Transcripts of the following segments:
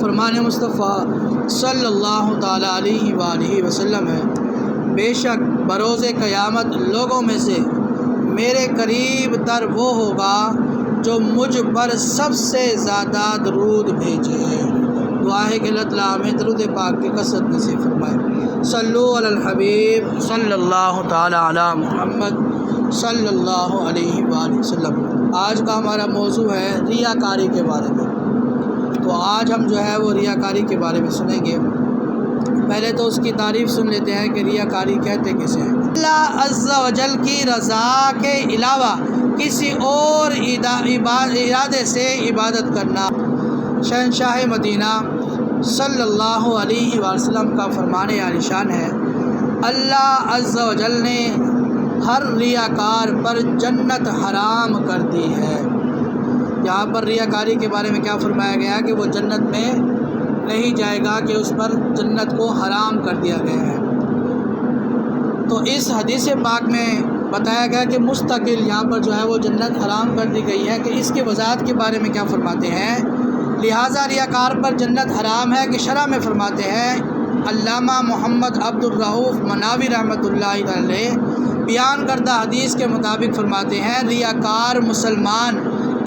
فرمان مصطفیٰ صلی اللہ تعالیٰ علیہ وآلہ وسلم ہے، بے شک بروز قیامت لوگوں میں سے میرے قریب تر وہ ہوگا جو مجھ پر سب سے زیادہ درود بھیجے۔ دعا ہے کہ اللہ تعالیٰ ہمیں درود پاک کی کثرت نصیب فرمائے۔ صلو علی الحبیب صلی اللہ تعالیٰ علی محمد صلی اللہ علیہ وآلہ وسلم۔ آج کا ہمارا موضوع ہے ریاکاری کے بارے میں۔ تو آج ہم جو ہے وہ ریاکاری کے بارے میں سنیں گے۔ پہلے تو اس کی تعریف سن لیتے ہیں کہ ریاکاری کہتے کسے ہیں۔ اللہ عز و جل کی رضا کے علاوہ کسی اور ارادے سے عبادت کرنا۔ شہنشاہ مدینہ صلی اللہ علیہ وسلم کا فرمان عالی شان ہے، اللہ عز و جل نے ہر ریاکار پر جنت حرام کر دی ہے۔ یہاں پر ریاکاری کے بارے میں کیا فرمایا گیا کہ وہ جنت میں نہیں جائے گا، کہ اس پر جنت کو حرام کر دیا گیا ہے۔ تو اس حدیث پاک میں بتایا گیا کہ مستقل یہاں پر جو ہے وہ جنت حرام کر دی گئی ہے، کہ اس کی وضاحت کے بارے میں کیا فرماتے ہیں۔ لہٰذا ریاکار پر جنت حرام ہے کہ شرع میں فرماتے ہیں علامہ محمد عبد الرؤف مناوی رحمۃ اللہ علیہ بیان کردہ حدیث کے مطابق فرماتے ہیں ریاکار مسلمان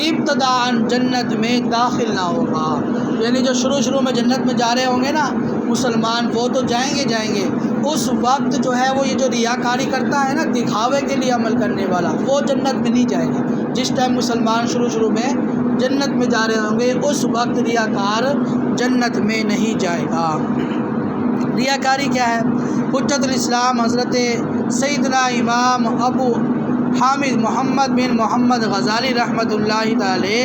ابتداءً جنت میں داخل نہ ہوگا۔ یعنی جو شروع میں جنت میں جا رہے ہوں گے نا مسلمان، وہ تو جائیں گے، اس وقت جو ہے وہ یہ جو ریاکاری کرتا ہے نا، دکھاوے کے لیے عمل کرنے والا، وہ جنت میں نہیں جائے گا۔ جس ٹائم مسلمان شروع میں جنت میں جا رہے ہوں گے، اس وقت ریاکار جنت میں نہیں جائے گا۔ ریاکاری کیا ہے؟ حجت الاسلام حضرت سیدنا امام ابو حامد محمد بن محمد غزالی رحمۃ اللہ تعالی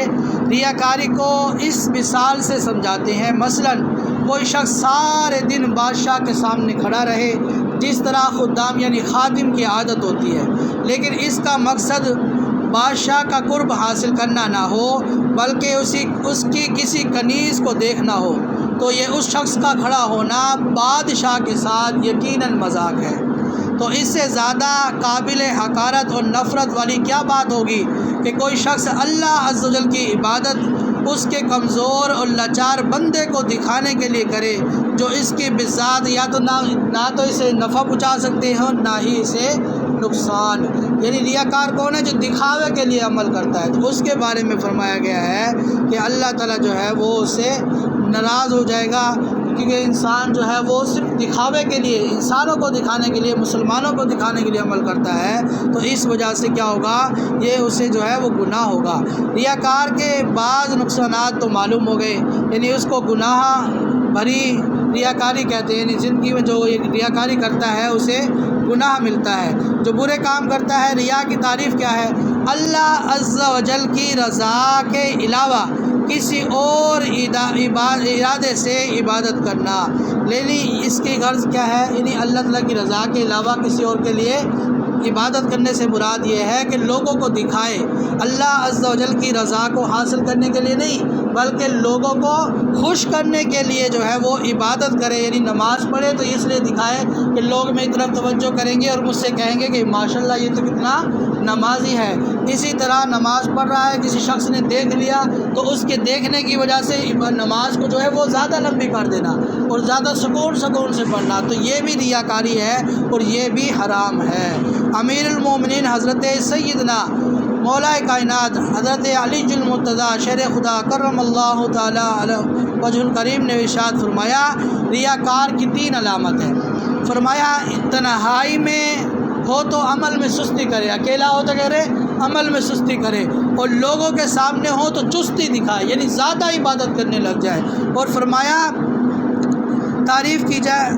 ریاکاری کو اس مثال سے سمجھاتے ہیں۔ مثلاً کوئی شخص سارے دن بادشاہ کے سامنے کھڑا رہے، جس طرح خدام یعنی خادم کی عادت ہوتی ہے، لیکن اس کا مقصد بادشاہ کا قرب حاصل کرنا نہ ہو بلکہ اس کی کسی کنیز کو دیکھنا ہو، تو یہ اس شخص کا کھڑا ہونا بادشاہ کے ساتھ یقیناً مذاق ہے۔ تو اس سے زیادہ قابل حقارت اور نفرت والی کیا بات ہوگی کہ کوئی شخص اللہ عز و جل کی عبادت اس کے کمزور اور لاچار بندے کو دکھانے کے لیے کرے، جو اس کی بذات یا تو نہ تو اسے نفع پہنچا سکتے ہیں نہ ہی اسے نقصان۔ یعنی ریاکار کون ہے؟ جو دکھاوے کے لیے عمل کرتا ہے۔ تو اس کے بارے میں فرمایا گیا ہے کہ اللہ تعالیٰ جو ہے وہ اس سے ناراض ہو جائے گا، کیونکہ انسان جو ہے وہ صرف دکھاوے کے لیے، انسانوں کو دکھانے کے لیے، مسلمانوں کو دکھانے کے لیے عمل کرتا ہے، تو اس وجہ سے کیا ہوگا؟ یہ اسے جو ہے وہ گناہ ہوگا۔ ریاکار کے بعض نقصانات تو معلوم ہو گئے، یعنی اس کو گناہ بھری ریاکاری کہتے ہیں، یعنی زندگی میں جو ریاکاری کرتا ہے اسے گناہ ملتا ہے۔ جو برے کام کرتا ہے، ریا کی تعریف کیا ہے؟ اللہ عز و جل کی رضا کے علاوہ کسی اور ارادے سے عبادت کرنا۔ لیکن اس کی غرض کیا ہے؟ یعنی اللہ تعالیٰ کی رضا کے علاوہ کسی اور کے لیے عبادت کرنے سے مراد یہ ہے کہ لوگوں کو دکھائے، اللہ عز و جل کی رضا کو حاصل کرنے کے لیے نہیں بلکہ لوگوں کو خوش کرنے کے لیے جو ہے وہ عبادت کرے۔ یعنی نماز پڑھے تو اس لیے دکھائے کہ لوگ میری طرف توجہ کریں گے اور مجھ سے کہیں گے کہ ماشاءاللہ یہ تو کتنا نمازی ہے۔ اسی طرح نماز پڑھ رہا ہے، کسی شخص نے دیکھ لیا تو اس کے دیکھنے کی وجہ سے نماز کو جو ہے وہ زیادہ لمبی کر دینا اور زیادہ سکون سے پڑھنا، تو یہ بھی ریاکاری ہے اور یہ بھی حرام ہے۔ امیر المومنین حضرت سیدنا مولا کائنات حضرت علی المرتضیٰ شیر خدا کرم اللہ تعالی علیہ وجہ الکریم نے ارشاد فرمایا ریاکار کی 3 علامت ہیں۔ فرمایا تنہائی میں ہو تو عمل میں سستی کرے، اکیلا ہو تو کرے عمل میں سستی کرے، اور لوگوں کے سامنے ہو تو چستی دکھائے، یعنی زیادہ عبادت کرنے لگ جائے۔ اور فرمایا تعریف کی جائے،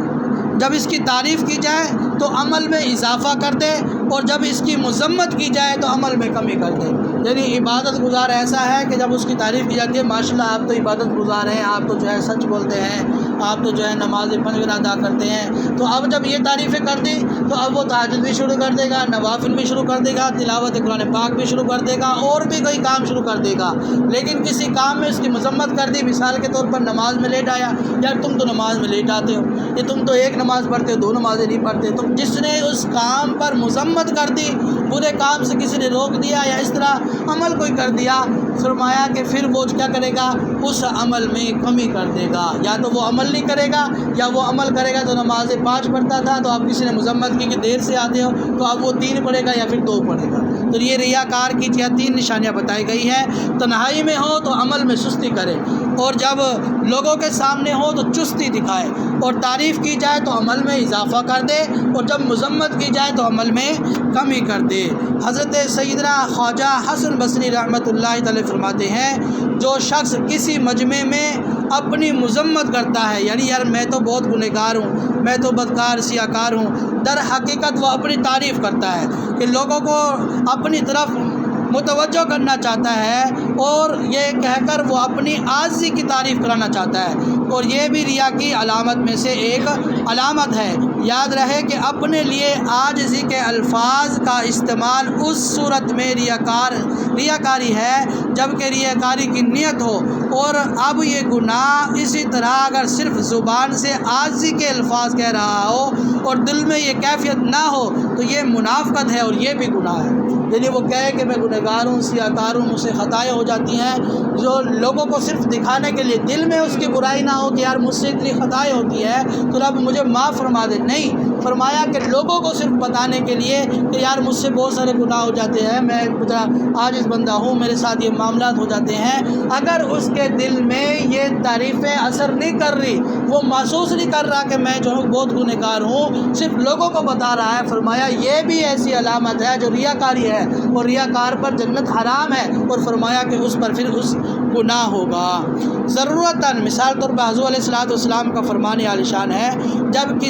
جب اس کی تعریف کی جائے تو عمل میں اضافہ کر دے، اور جب اس کی مذمت کی جائے تو عمل میں کمی کر دے۔ یعنی عبادت گزار ایسا ہے کہ جب اس کی تعریف کی جاتی ہے ماشاءاللہ آپ تو عبادت گزار ہیں، آپ تو جو ہے سچ بولتے ہیں، آپ تو جو ہے نماز 5 ادا کرتے ہیں، تو اب جب یہ تعریفیں کر دی تو اب وہ تہجد بھی شروع کر دے گا، نوافل بھی شروع کر دے گا، تلاوت قرآن پاک بھی شروع کر دے گا، اور بھی کوئی کام شروع کر دے گا۔ لیکن کسی کام میں اس کی مذمت کر دی، مثال کے طور پر نماز میں لیٹ آیا، یار تم تو نماز میں لیٹ آتے ہو، یہ تم تو ایک نماز پڑھتے ہو 2 نمازیں نہیں پڑھتے۔ تو جس نے اس کام پر مذمت کر دی، برے کام سے کسی نے روک دیا یا اس طرح عمل کوئی کر دیا، فرمایا کہ پھر وہ کیا کرے گا، اس عمل میں کمی کر دے گا، یا تو وہ عمل نہیں کرے گا یا وہ عمل کرے گا تو نمازیں 5 پڑھتا تھا تو آپ کسی نے مذمت کی کہ دیر سے آتے ہو تو اب وہ 3 پڑھے گا یا پھر 2 پڑھے گا۔ تو یہ ریاکار کی 3 نشانیاں بتائی گئی ہیں۔ تنہائی میں ہو تو عمل میں سستی کرے، اور جب لوگوں کے سامنے ہو تو چستی دکھائے، اور تعریف کی جائے تو عمل میں اضافہ کر دے، اور جب مذمت کی جائے تو عمل میں کمی کر دے۔ حضرت سیدنا خواجہ حسن بصری رحمۃ اللہ تعالی فرماتے ہیں، جو شخص کسی مجمع میں اپنی مذمت کرتا ہے، یعنی یار میں تو بہت گنہگار ہوں، میں تو بدکار سیاکار ہوں، در حقیقت وہ اپنی تعریف کرتا ہے کہ لوگوں کو اپنی طرف متوجہ کرنا چاہتا ہے، اور یہ کہہ کر وہ اپنی عاجزی کی تعریف کرانا چاہتا ہے، اور یہ بھی ریا کی علامت میں سے ایک علامت ہے۔ یاد رہے کہ اپنے لیے عاجزی کے الفاظ کا استعمال اس صورت میں ریاکاری ہے جبکہ ریاکاری کی نیت ہو، اور اب یہ گناہ اسی طرح اگر صرف زبان سے عاجزی کے الفاظ کہہ رہا ہو اور دل میں یہ کیفیت نہ ہو تو یہ منافقت ہے اور یہ بھی گناہ ہے۔ یعنی وہ کہے کہ میں گنہگار ہوں، سیاکار ہوں، مجھ سے خطائیں ہو جاتی ہیں، جو لوگوں کو صرف دکھانے کے لیے، دل میں اس کی برائی نہ ہو کہ یار مجھ سے اتنی خطائیں ہوتی ہیں تو رب مجھے معاف فرما دے، نہیں، فرمایا کہ لوگوں کو صرف بتانے کے لیے کہ یار مجھ سے بہت سارے گناہ ہو جاتے ہیں، میں عاجز بندہ ہوں، میرے ساتھ یہ معاملات ہو جاتے ہیں، اگر اس کے دل میں یہ تعریفیں اثر نہیں کر رہی، وہ محسوس نہیں کر رہا کہ میں جو ہوں بہت گنہگار ہوں، صرف لوگوں کو بتا رہا ہے، فرمایا یہ بھی ایسی علامت ہے جو ریاکاری ہے، اور ریاکار پر جنت حرام ہے، اور فرمایا کہ اس پر پھر اس گناہ ہوگا۔ ضرورتاً مثال طور پر حضور علیہ السلام کا فرمان عالی شان ہے، جب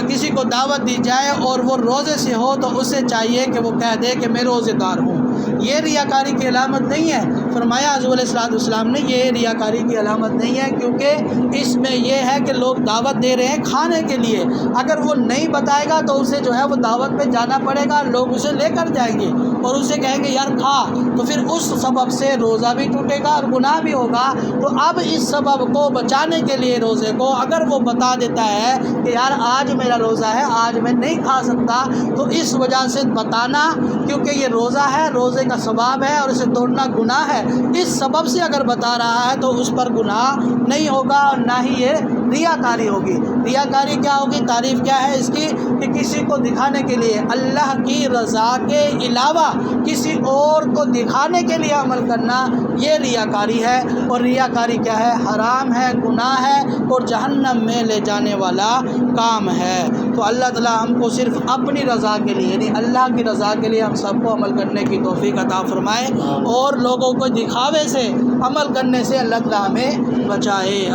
کسی کو دعوت دی جائے اور وہ روزے سے ہو تو اسے چاہیے کہ وہ کہہ دے کہ میں روزے دار ہوں۔ یہ ریاکاری کی علامت نہیں ہے، فرمایا حضور علیہ السلام نے یہ ریاکاری کی علامت نہیں ہے، کیونکہ اس میں یہ ہے کہ لوگ دعوت دے رہے ہیں کھانے کے لیے، اگر وہ نہیں بتائے گا تو اسے جو ہے وہ دعوت پہ جانا پڑے گا، لوگ اسے لے کر جائیں گے اور اسے کہیں گے یار کھا، تو پھر اس سبب سے روزہ بھی ٹوٹے گا اور گناہ بھی ہوگا۔ تو اب اس سبب کو بچانے کے لیے روزے کو اگر وہ بتا دیتا ہے کہ یار آج میرا روزہ ہے، آج میں نہیں کھا سکتا، تو اس وجہ سے بتانا، کیونکہ یہ روزہ ہے، روزے کا ثواب ہے اور اسے توڑنا گناہ ہے، اس سبب سے اگر بتا رہا ہے تو اس پر گناہ نہیں ہوگا اور نہ ہی یہ ریاکاری ہوگی۔ ریاکاری کیا ہوگی؟ تعریف کیا ہے اس کی کہ کسی کو دکھانے کے لیے، اللہ کی رضا کے علاوہ کسی اور کو دکھانے کے لیے عمل کرنا، یہ ریاکاری ہے، اور ریاکاری کیا ہے؟ حرام ہے، گناہ ہے اور جہنم میں لے جانے والا کام ہے۔ تو اللہ تعالیٰ ہم کو صرف اپنی رضا کے لیے، یعنی اللہ کی رضا کے لیے ہم سب کو عمل کرنے کی توفیق عطا فرمائے، اور لوگوں کو دکھاوے سے عمل کرنے سے اللہ تعالیٰ ہمیں بچائے۔